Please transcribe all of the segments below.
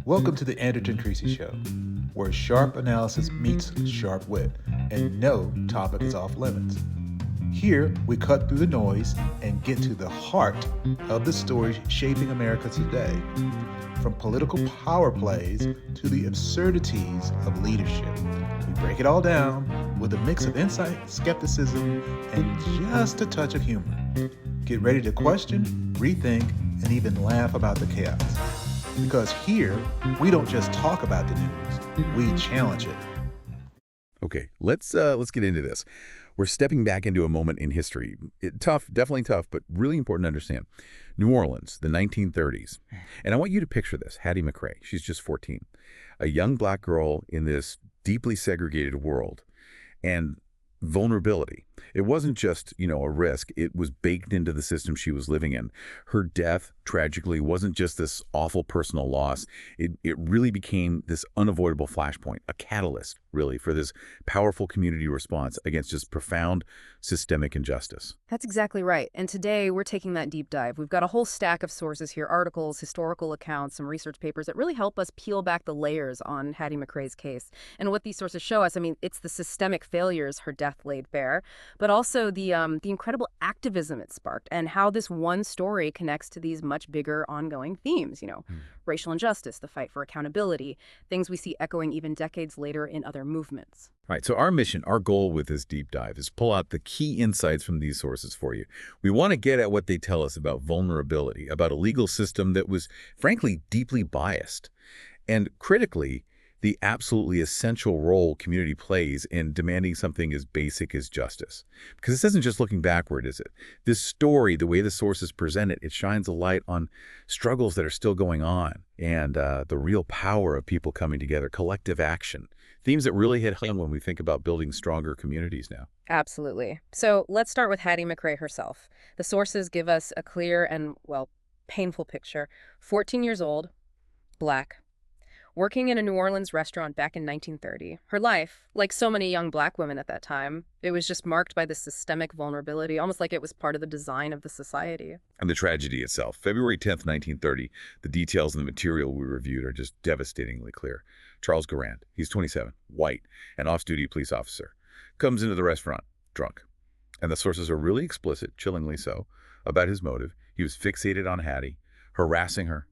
Welcome to the Anderton Creasy Show, where sharp analysis meets sharp wit, and no topic is off limits. Here, we cut through the noise and get to the heart of the stories shaping America today, from political power plays to the absurdities of leadership. We break it all down with a mix of insight, skepticism, and just a touch of humor. Get ready to question, rethink, and even laugh about the chaos. Because here, we don't just talk about the news, we challenge it. Okay, let's get into this. We're stepping back into a moment in history. Tough, definitely tough, but really important to understand. New Orleans, the 1930s. And I want you to picture this. Hattie McCray, she's just 14. A young black girl in this deeply segregated world. And vulnerability. It wasn't just, a risk. It was baked into the system she was living in. Her death, tragically, wasn't just this awful personal loss. It really became this unavoidable flashpoint, a catalyst, really, for this powerful community response against just profound systemic injustice. That's exactly right. And today, we're taking that deep dive. We've got a whole stack of sources here, articles, historical accounts, some research papers that really help us peel back the layers on Hattie McCray's case. And what these sources show us, it's the systemic failures her death laid bare, but also the incredible activism it sparked and how this one story connects to these much bigger ongoing themes, racial injustice, the fight for accountability, things we see echoing even decades later in other movements. Right, so our mission, our goal with this deep dive is pull out the key insights from these sources for you. We want to get at what they tell us about vulnerability, about a legal system that was, frankly, deeply biased, and critically, the absolutely essential role community plays in demanding something as basic as justice. Because this isn't just looking backward, is it? This story, the way the sources present it, it shines a light on struggles that are still going on and the real power of people coming together, collective action, themes that really hit home when we think about building stronger communities now. Absolutely. So let's start with Hattie McCray herself. The sources give us a clear and, painful picture. 14 years old, black, working in a New Orleans restaurant back in 1930. Her life, like so many young black women at that time, it was just marked by this systemic vulnerability, almost like it was part of the design of the society. And the tragedy itself. February 10th, 1930, the details in the material we reviewed are just devastatingly clear. Charles Guerand, he's 27, white, an off-duty police officer, comes into the restaurant drunk. And the sources are really explicit, chillingly so, about his motive. He was fixated on Hattie, harassing her,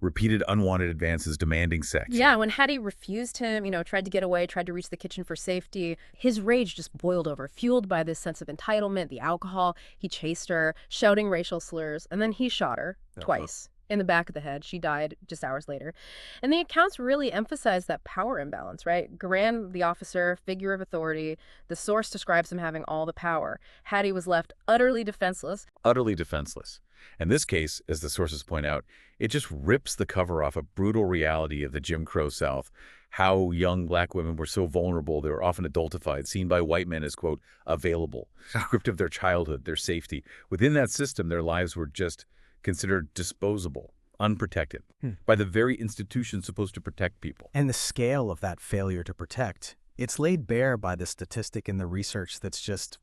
repeated unwanted advances demanding sex. Yeah, when Hattie refused him, tried to get away, tried to reach the kitchen for safety, his rage just boiled over, fueled by this sense of entitlement, the alcohol. He chased her, shouting racial slurs, and then he shot her twice in the back of the head. She died just hours later. And the accounts really emphasize that power imbalance, right? Guerand, the officer, figure of authority, the source describes him having all the power. Hattie was left utterly defenseless. Utterly defenseless. And this case, as the sources point out, it just rips the cover off a brutal reality of the Jim Crow South, how young black women were so vulnerable. They were often adultified, seen by white men as, quote, available, stripped of their childhood, their safety. Within that system, their lives were just considered disposable, unprotected, by the very institutions supposed to protect people. And the scale of that failure to protect, it's laid bare by the statistic in the research that's just,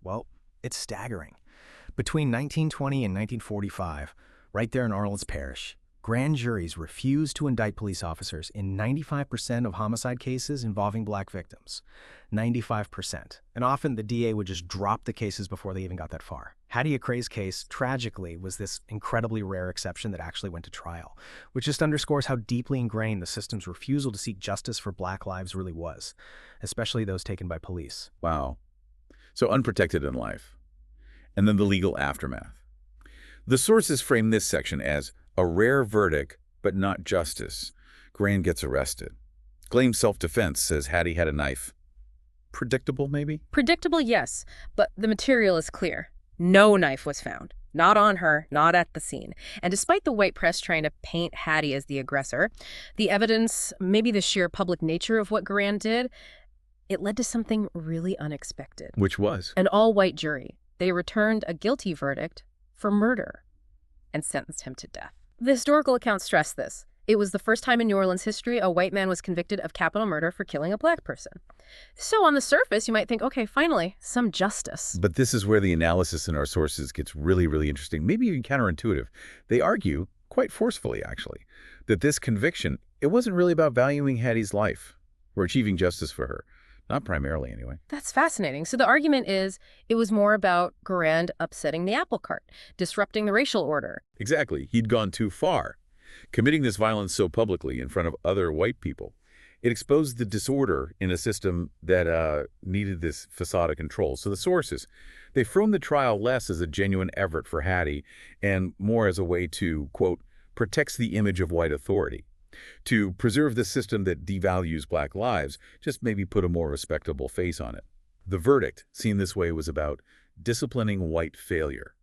it's staggering. Between 1920 and 1945, right there in Orleans Parish, grand juries refused to indict police officers in 95% of homicide cases involving black victims. 95%. And often the DA would just drop the cases before they even got that far. Hattie McCray's case, tragically, was this incredibly rare exception that actually went to trial, which just underscores how deeply ingrained the system's refusal to seek justice for black lives really was, especially those taken by police. Wow. So unprotected in life. And then the legal aftermath. The sources frame this section as a rare verdict, but not justice. Guerand gets arrested. Claims self-defense, says Hattie had a knife. Predictable, maybe? Predictable, yes, but the material is clear. No knife was found. Not on her, not at the scene. And despite the white press trying to paint Hattie as the aggressor, the evidence, maybe the sheer public nature of what Guerand did, it led to something really unexpected. Which was? An all-white jury. They returned a guilty verdict for murder and sentenced him to death. The historical accounts stress this. It was the first time in New Orleans history a white man was convicted of capital murder for killing a black person. So on the surface, you might think, okay, finally, some justice. But this is where the analysis in our sources gets really, really interesting, maybe even counterintuitive. They argue, quite forcefully actually, that this conviction, it wasn't really about valuing Hattie's life or achieving justice for her. Not primarily, anyway. That's fascinating. So the argument is it was more about Guerand upsetting the apple cart, disrupting the racial order. Exactly. He'd gone too far, committing this violence so publicly in front of other white people. It exposed the disorder in a system that needed this facade of control. So the sources, they framed the trial less as a genuine effort for Hattie and more as a way to, quote, protects the image of white authority. To preserve the system that devalues black lives, just maybe put a more respectable face on it. The verdict, seen this way, was about disciplining white failure.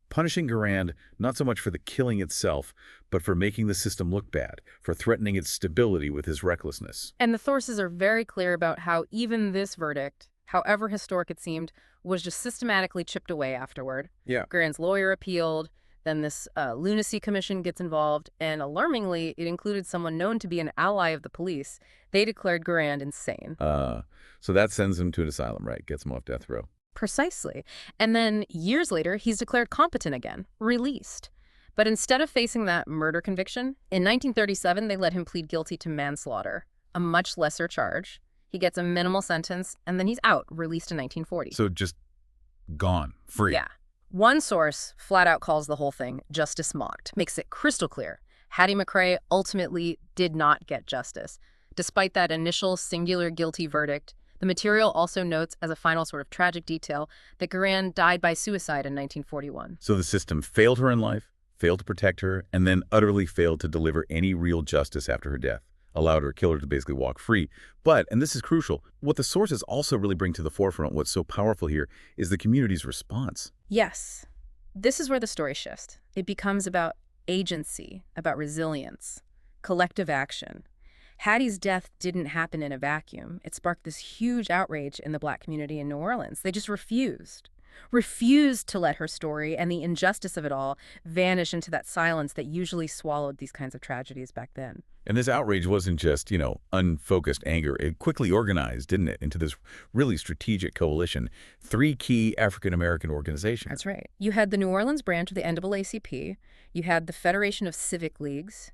Punishing Guerand not so much for the killing itself, but for making the system look bad, for threatening its stability with his recklessness. And the sources are very clear about how even this verdict, however historic it seemed, was just systematically chipped away afterward. Yeah. Guerand's lawyer appealed, then this lunacy commission gets involved, and alarmingly, it included someone known to be an ally of the police. They declared Guerand insane. So that sends him to an asylum, right? Gets him off death row. Precisely. And then years later, he's declared competent again, released. But instead of facing that murder conviction, in 1937, they let him plead guilty to manslaughter, a much lesser charge. He gets a minimal sentence, and then he's out, released in 1940. So just gone, free. Yeah. One source flat out calls the whole thing justice mocked, makes it crystal clear. Hattie McCray ultimately did not get justice. Despite that initial singular guilty verdict, the material also notes as a final sort of tragic detail that Guerand died by suicide in 1941. So the system failed her in life, failed to protect her, and then utterly failed to deliver any real justice after her death. Allowed her killer to basically walk free. But, and this is crucial, what the sources also really bring to the forefront, what's so powerful here, is the community's response. Yes. This is where the story shifts. It becomes about agency, about resilience, collective action. Hattie's death didn't happen in a vacuum. It sparked this huge outrage in the Black community in New Orleans. They just refused to let her story and the injustice of it all vanish into that silence that usually swallowed these kinds of tragedies back then. And this outrage wasn't just, unfocused anger. It quickly organized, didn't it, into this really strategic coalition. 3 key African-American organizations. That's right. You had the New Orleans branch of the NAACP. You had the Federation of Civic Leagues.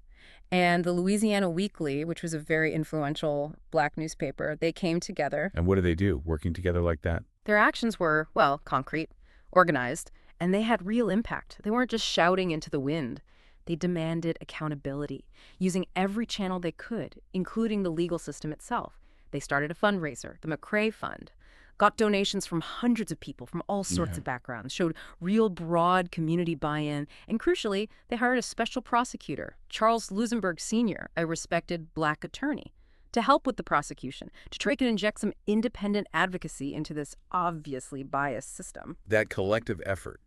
And the Louisiana Weekly, which was a very influential Black newspaper. They came together. And what did they do, working together like that? Their actions were, well, concrete, organized, and they had real impact. They weren't just shouting into the wind. They demanded accountability, using every channel they could, including the legal system itself. They started a fundraiser, the McCray Fund, got donations from hundreds of people from all sorts of backgrounds, showed real broad community buy-in, and crucially, they hired a special prosecutor, Charles Lusenberg Sr., a respected Black attorney, to help with the prosecution, to try to inject some independent advocacy into this obviously biased system. That collective effort,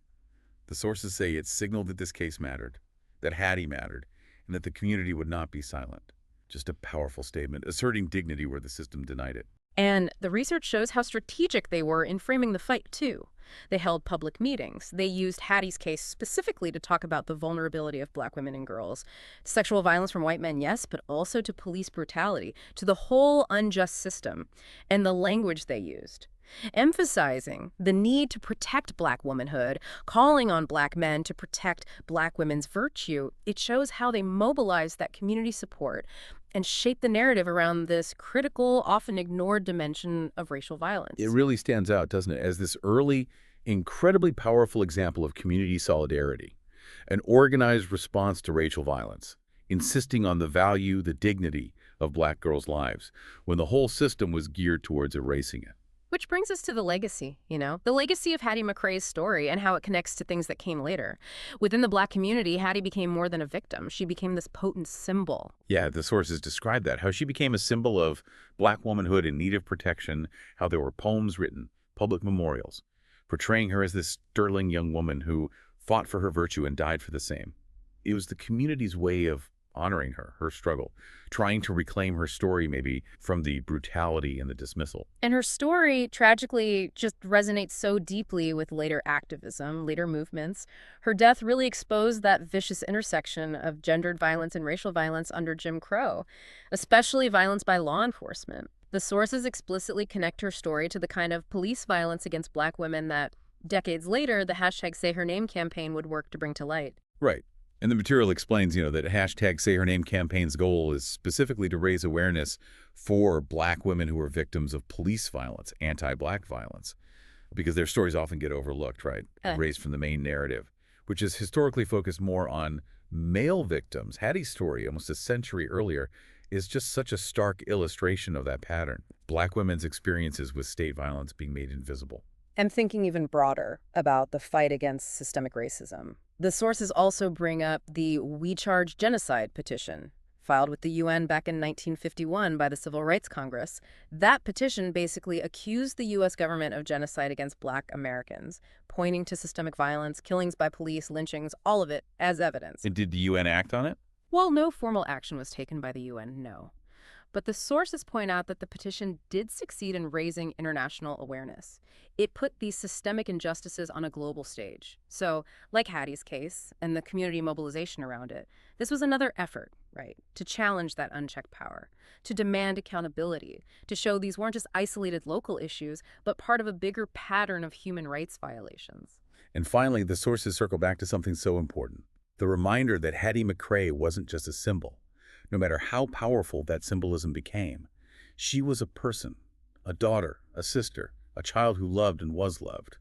the sources say it signaled that this case mattered, that Hattie mattered, and that the community would not be silent. Just a powerful statement, asserting dignity where the system denied it. And the research shows how strategic they were in framing the fight, too. They held public meetings. They used Hattie's case specifically to talk about the vulnerability of Black women and girls. Sexual violence from white men, yes, but also to police brutality, to the whole unjust system, and the language they used. Emphasizing the need to protect Black womanhood, calling on Black men to protect Black women's virtue, it shows how they mobilized that community support and shaped the narrative around this critical, often ignored dimension of racial violence. It really stands out, doesn't it, as this early, incredibly powerful example of community solidarity, an organized response to racial violence, insisting on the value, the dignity of Black girls' lives, when the whole system was geared towards erasing it. Which brings us to the legacy, the legacy of Hattie McCray's story and how it connects to things that came later. Within the Black community, Hattie became more than a victim. She became this potent symbol. Yeah, the sources describe that, how she became a symbol of Black womanhood in need of protection, how there were poems written, public memorials, portraying her as this sterling young woman who fought for her virtue and died for the same. It was the community's way of honoring her struggle, trying to reclaim her story maybe from the brutality and the dismissal. And her story, tragically, just resonates so deeply with later activism, later movements. Her death really exposed that vicious intersection of gendered violence and racial violence under Jim Crow, especially violence by law enforcement. The sources explicitly connect her story to the kind of police violence against Black women that, decades later, the #SayHerName campaign would work to bring to light. Right. And the material explains, that hashtag Say Her Name campaign's goal is specifically to raise awareness for Black women who are victims of police violence, anti-Black violence, because their stories often get overlooked, right? Erased from the main narrative, which is historically focused more on male victims. Hattie's story, almost a century earlier, is just such a stark illustration of that pattern. Black women's experiences with state violence being made invisible. I'm thinking even broader about the fight against systemic racism. The sources also bring up the We Charge Genocide petition, filed with the UN back in 1951 by the Civil Rights Congress. That petition basically accused the U.S. government of genocide against Black Americans, pointing to systemic violence, killings by police, lynchings, all of it as evidence. And did the UN act on it? While no formal action was taken by the UN, no. But the sources point out that the petition did succeed in raising international awareness. It put these systemic injustices on a global stage. So, like Hattie's case and the community mobilization around it, this was another effort, right, to challenge that unchecked power, to demand accountability, to show these weren't just isolated local issues, but part of a bigger pattern of human rights violations. And finally, the sources circle back to something so important. The reminder that Hattie McCray wasn't just a symbol. No matter how powerful that symbolism became, she was a person, a daughter, a sister, a child who loved and was loved.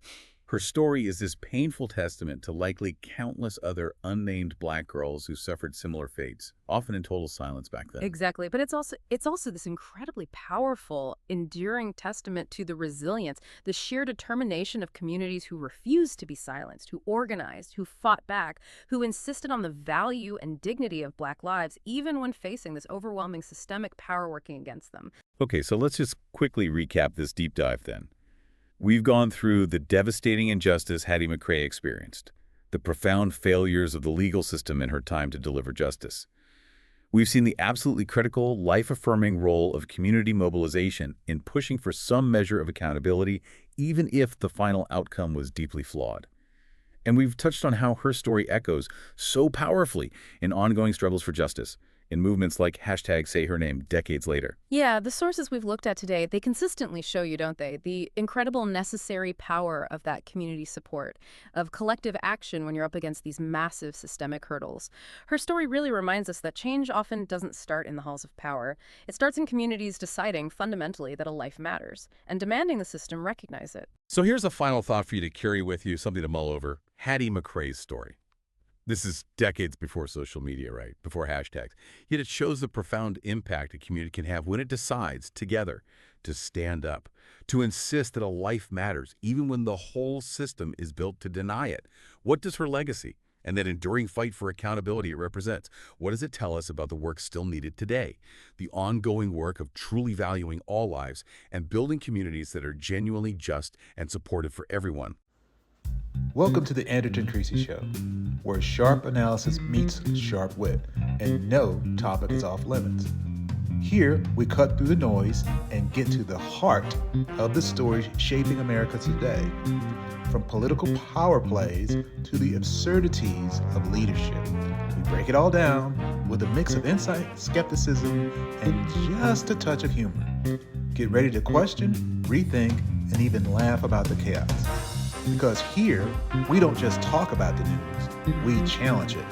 Her story is this painful testament to likely countless other unnamed Black girls who suffered similar fates, often in total silence back then. Exactly. But it's also this incredibly powerful, enduring testament to the resilience, the sheer determination of communities who refused to be silenced, who organized, who fought back, who insisted on the value and dignity of Black lives, even when facing this overwhelming systemic power working against them. Okay, so let's just quickly recap this deep dive then. We've gone through the devastating injustice Hattie McCray experienced, the profound failures of the legal system in her time to deliver justice. We've seen the absolutely critical, life-affirming role of community mobilization in pushing for some measure of accountability, even if the final outcome was deeply flawed. And we've touched on how her story echoes so powerfully in ongoing struggles for justice, in movements like hashtag Say Her Name decades later. Yeah, the sources we've looked at today, they consistently show you, don't they, the incredible necessary power of that community support, of collective action when you're up against these massive systemic hurdles. Her story really reminds us that change often doesn't start in the halls of power. It starts in communities deciding fundamentally that a life matters and demanding the system recognize it. So here's a final thought for you to carry with you, something to mull over. Hattie McCray's story. This is decades before social media, right? Before hashtags. Yet it shows the profound impact a community can have when it decides, together, to stand up, to insist that a life matters, even when the whole system is built to deny it. What does her legacy and that enduring fight for accountability it represents? What does it tell us about the work still needed today? The ongoing work of truly valuing all lives and building communities that are genuinely just and supportive for everyone. Welcome to the Anderton Creasy Show, where sharp analysis meets sharp wit, and no topic is off limits. Here, we cut through the noise and get to the heart of the stories shaping America today, from political power plays to the absurdities of leadership. We break it all down with a mix of insight, skepticism, and just a touch of humor. Get ready to question, rethink, and even laugh about the chaos. Because here, we don't just talk about the news, we challenge it.